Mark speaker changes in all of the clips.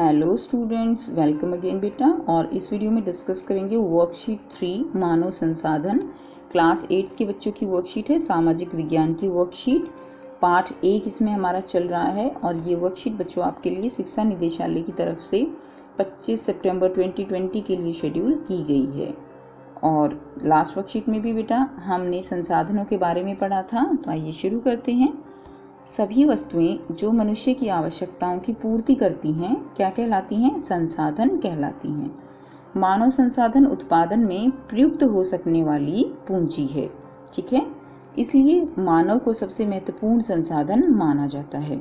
Speaker 1: Hello students, welcome again बेटा। और इस वीडियो में डिस्कस करेंगे वर्कशीट 3 मानव संसाधन। क्लास 8 के बच्चों की वर्कशीट है, सामाजिक विज्ञान की वर्कशीट। पार्ट 1 इसमें हमारा चल रहा है और ये वर्कशीट बच्चों आपके लिए शिक्षा निदेशालय की तरफ से 25 सितंबर 2020 के लिए शेड्यूल की गई है। और लास्ट वर्कशीट में भी बेटा हमने संसाधनों के बारे में पढ़ा था, तो आइए शुरू करते हैं। सभी वस्तुएं जो मनुष्य की आवश्यकताओं की पूर्ति करती हैं क्या कहलाती हैं? संसाधन कहलाती हैं। मानव संसाधन उत्पादन में प्रयुक्त हो सकने वाली पूंजी है, ठीक है। इसलिए मानव को सबसे महत्वपूर्ण संसाधन माना जाता है।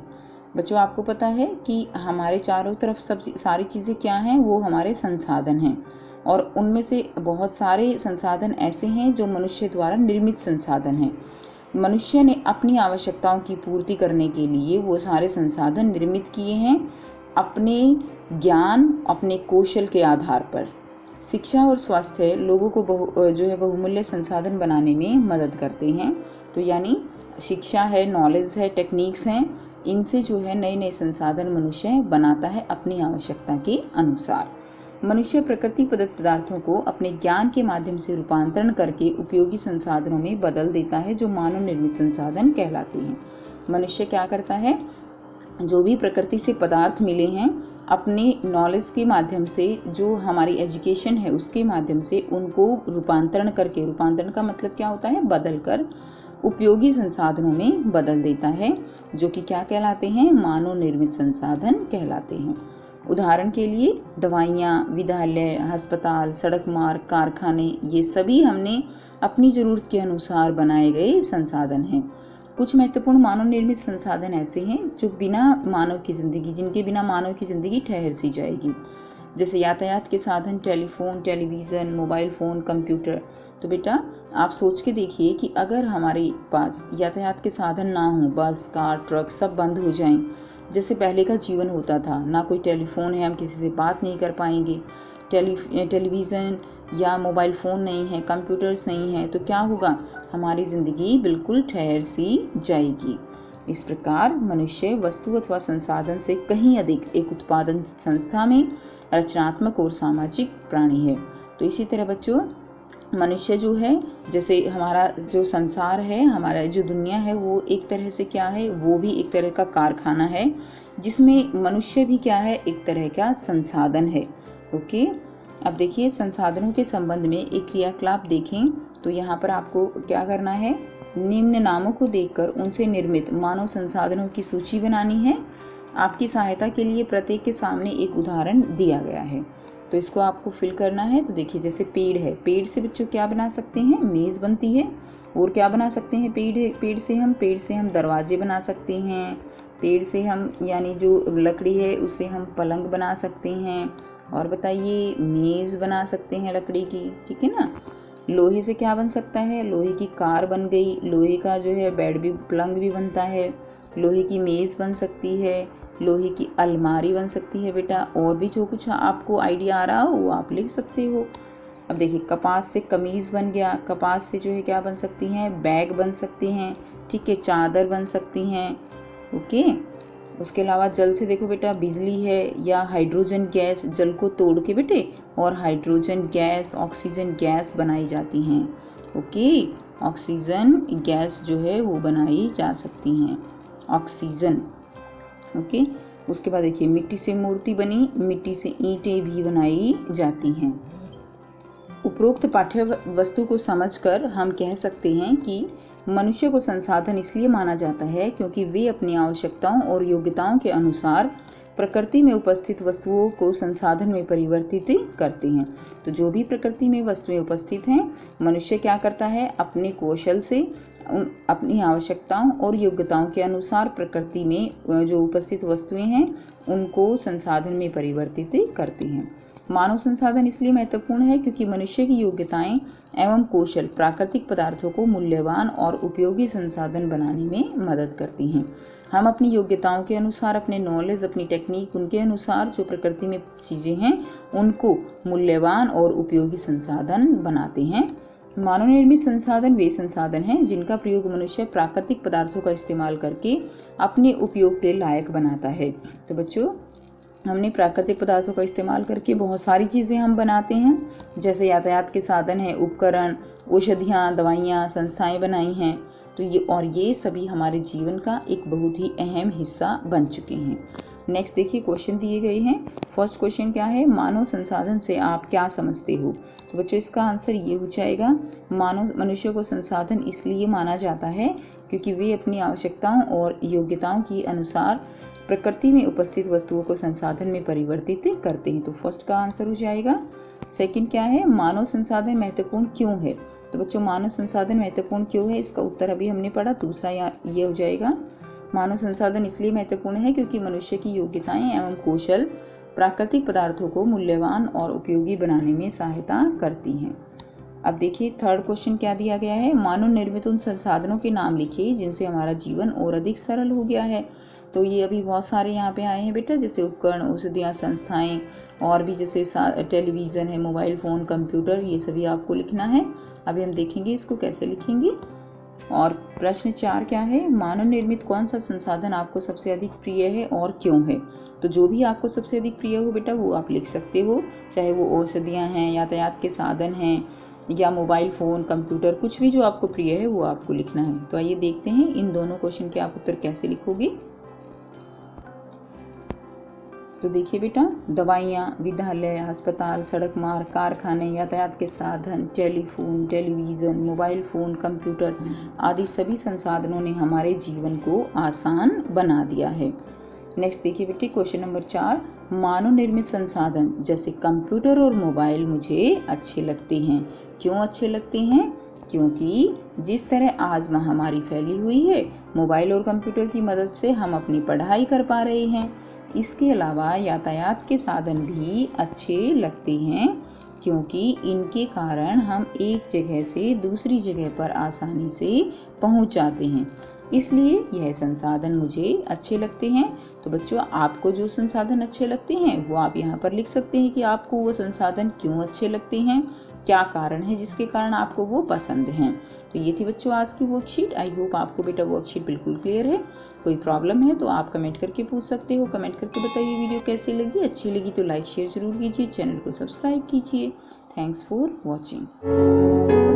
Speaker 1: बच्चों, आपको पता है कि हमारे चारों तरफ सब सारी चीज़ें क्या हैं? वो हमारे संसाधन हैं। और उनमें से बहुत सारे संसाधन ऐसे हैं जो मनुष्य द्वारा निर्मित संसाधन हैं। मनुष्य ने अपनी आवश्यकताओं की पूर्ति करने के लिए वो सारे संसाधन निर्मित किए हैं अपने ज्ञान, अपने कौशल के आधार पर। शिक्षा और स्वास्थ्य लोगों को बहुमूल्य संसाधन बनाने में मदद करते हैं। तो यानी शिक्षा है, नॉलेज है, टेक्निक्स हैं, इनसे जो है नए नए संसाधन मनुष्य बनाता है अपनी आवश्यकता के अनुसार। मनुष्य प्रकृति प्रदत्त पदार्थों को अपने ज्ञान के माध्यम से रूपांतरण करके उपयोगी संसाधनों में बदल देता है, जो मानव निर्मित संसाधन कहलाते हैं। मनुष्य क्या करता है? जो भी प्रकृति से पदार्थ मिले हैं, अपने नॉलेज के माध्यम से, जो हमारी एजुकेशन है उसके माध्यम से उनको रूपांतरण करके, रूपांतरण का मतलब क्या होता है? बदल कर उपयोगी संसाधनों में बदल देता है, जो कि क्या कहलाते हैं? मानव निर्मित संसाधन कहलाते हैं। उदाहरण के लिए दवाइयाँ, विद्यालय, अस्पताल, सड़क मार्ग, कारखाने, ये सभी हमने अपनी ज़रूरत के अनुसार बनाए गए संसाधन हैं। कुछ महत्वपूर्ण मानव निर्मित संसाधन ऐसे हैं जो जिनके बिना मानव की ज़िंदगी ठहर सी जाएगी, जैसे यातायात के साधन, telephone, television, mobile phone, computer. तो बेटा आप सोच के देखिए कि अगर हमारे पास यातायात के साधन ना हो, बस, कार, ट्रक सब बंद हो जाएं, जैसे पहले का जीवन होता था, ना कोई टेलीफोन है, हम किसी से बात नहीं कर पाएंगे, टेलीविज़न या मोबाइल फ़ोन नहीं है, कंप्यूटर्स नहीं है, तो क्या होगा? हमारी ज़िंदगी बिल्कुल ठहर सी जाएगी। इस प्रकार मनुष्य वस्तु अथवा संसाधन से कहीं अधिक एक उत्पादन संस्था में रचनात्मक और सामाजिक प्राणी है। तो इसी तरह बच्चों मनुष्य जो है, जैसे हमारा जो संसार है, हमारा जो दुनिया है, वो एक तरह से क्या है? वो भी एक तरह का कारखाना है, जिसमें मनुष्य भी क्या है? एक तरह का संसाधन है। ओके, अब देखिए संसाधनों के संबंध में एक क्रियाकलाप देखें तो यहाँ पर आपको क्या करना है? निम्न नामों को देखकर उनसे निर्मित मानव संसाधनों की सूची बनानी है। आपकी सहायता के लिए प्रत्येक के सामने एक उदाहरण दिया गया है, तो इसको आपको फिल करना है। तो देखिए जैसे पेड़ है, पेड़ से बच्चों क्या बना सकते हैं? मेज़ बनती है। और क्या बना सकते हैं? पेड़ से हम दरवाजे बना सकते हैं। पेड़ से हम यानी जो लकड़ी है उससे हम पलंग बना सकते हैं। और बताइए, मेज़ बना सकते हैं लकड़ी की, ठीक है ना। लोहे से क्या बन सकता है? लोहे की कार बन गई, लोहे का जो है बेड भी, पलंग भी बनता है, लोहे की मेज़ बन सकती है, लोहे की अलमारी बन सकती है बेटा। और भी जो कुछ आपको आइडिया आ रहा हो वो आप लिख सकते हो। अब देखिए कपास से कमीज़ बन गया, कपास से जो है क्या बन सकती हैं? बैग बन सकती हैं, ठीक है, चादर बन सकती हैं। ओके, उसके अलावा जल से देखो बेटा, बिजली है या हाइड्रोजन गैस, जल को तोड़ के बेटे और हाइड्रोजन गैस, ऑक्सीजन गैस बनाई जाती हैं। ओके, ऑक्सीजन गैस जो है वो बनाई जा सकती हैं, ऑक्सीजन। ओके, उसके बाद देखिए मिट्टी से मूर्ति बनी, मिट्टी से ईंटें भी बनाई जाती हैं। उपरोक्त पाठ्य वस्तु को समझकर हम कह सकते हैं कि मनुष्य को संसाधन इसलिए माना जाता है क्योंकि वे अपनी आवश्यकताओं और योग्यताओं के अनुसार प्रकृति में उपस्थित वस्तुओं को संसाधन में परिवर्तित करते हैं। तो जो भी प्रकृति में वस्तुएं उपस्थित हैं, मनुष्य क्या करता है? अपने कौशल से अपनी आवश्यकताओं और योग्यताओं के अनुसार प्रकृति में जो उपस्थित वस्तुएं हैं उनको संसाधन में परिवर्तित करते हैं। मानव संसाधन इसलिए महत्वपूर्ण है क्योंकि मनुष्य की योग्यताएं एवं कौशल प्राकृतिक पदार्थों को मूल्यवान और उपयोगी संसाधन बनाने में मदद करती हैं। हम अपनी योग्यताओं के अनुसार, अपने नॉलेज, अपनी टेक्निक, उनके अनुसार जो प्रकृति में चीज़ें हैं उनको मूल्यवान और उपयोगी संसाधन बनाते हैं। मानव निर्मित संसाधन वे संसाधन हैं जिनका प्रयोग मनुष्य प्राकृतिक पदार्थों का इस्तेमाल करके अपने उपयोग के लायक बनाता है। तो बच्चों हमने प्राकृतिक पदार्थों का इस्तेमाल करके बहुत सारी चीज़ें हम बनाते हैं, जैसे यातायात के साधन हैं, उपकरण, औषधियाँ, दवाइयाँ, संस्थाएं बनाई हैं। तो ये सभी हमारे जीवन का एक बहुत ही अहम हिस्सा बन चुके हैं। नेक्स्ट देखिए क्वेश्चन दिए गए हैं। फर्स्ट क्वेश्चन क्या है, मानव संसाधन से आप क्या समझते हो? तो बच्चों इसका आंसर ये हो जाएगा, मनुष्य को संसाधन इसलिए माना जाता है क्योंकि वे अपनी आवश्यकताओं और योग्यताओं के अनुसार प्रकृति में उपस्थित वस्तुओं को संसाधन में परिवर्तित करते हैं। तो फर्स्ट का आंसर हो जाएगा। सेकंड क्या है, मानव संसाधन महत्वपूर्ण क्यों है? तो बच्चों मानव संसाधन महत्वपूर्ण क्यों है, इसका उत्तर अभी हमने पढ़ा। दूसरा ये हो जाएगा, मानव संसाधन इसलिए महत्वपूर्ण है क्योंकि मनुष्य की योग्यताएं एवं कौशल प्राकृतिक पदार्थों को मूल्यवान और उपयोगी बनाने में सहायता करती हैं। अब देखिए थर्ड क्वेश्चन क्या दिया गया है, मानव निर्मित उन संसाधनों के नाम लिखिए जिनसे हमारा जीवन और अधिक सरल हो गया है। तो ये अभी बहुत सारे यहाँ पे आए हैं बेटा, जैसे उपकरण, औषधियाँ, संस्थाएं और भी जैसे टेलीविज़न है, मोबाइल फ़ोन, कंप्यूटर, ये सभी आपको लिखना है। अभी हम देखेंगे इसको कैसे लिखेंगे। और प्रश्न 4 क्या है, मानव निर्मित कौन सा संसाधन आपको सबसे अधिक प्रिय है और क्यों है? तो जो भी आपको सबसे अधिक प्रिय हो बेटा वो आप लिख सकते हो, चाहे वो औषधियाँ हैं, यातायात के साधन हैं या मोबाइल फ़ोन, कंप्यूटर, कुछ भी जो आपको प्रिय है वो आपको लिखना है। तो आइए देखते हैं इन दोनों क्वेश्चन के आप उत्तर कैसे लिखोगे। तो देखिए बेटा, दवाइयाँ, विद्यालय, अस्पताल, सड़क मार्ग, कारखाने, यातायात के साधन, telephone, television, mobile phone, computer आदि सभी संसाधनों ने हमारे जीवन को आसान बना दिया है। नेक्स्ट देखिए बेटे क्वेश्चन नंबर 4, मानव निर्मित संसाधन जैसे कंप्यूटर और मोबाइल मुझे अच्छे लगते हैं। क्यों अच्छे लगते हैं? क्योंकि जिस तरह आज महामारी फैली हुई है, मोबाइल और कंप्यूटर की मदद से हम अपनी पढ़ाई कर पा रहे हैं। इसके अलावा यातायात के साधन भी अच्छे लगते हैं क्योंकि इनके कारण हम एक जगह से दूसरी जगह पर आसानी से पहुंच जाते हैं, इसलिए यह संसाधन मुझे अच्छे लगते हैं। तो बच्चों आपको जो संसाधन अच्छे लगते हैं वो आप यहाँ पर लिख सकते हैं कि आपको वो संसाधन क्यों अच्छे लगते हैं, क्या कारण है जिसके कारण आपको वो पसंद हैं। तो ये थी बच्चों आज की वर्कशीट। आई होप आपको बेटा वर्कशीट बिल्कुल क्लियर है। कोई प्रॉब्लम है तो आप कमेंट करके पूछ सकते हो। कमेंट करके बताइए वीडियो कैसी लगी। अच्छी लगी तो लाइक शेयर जरूर कीजिए, चैनल को सब्सक्राइब कीजिए। Thanks for watching.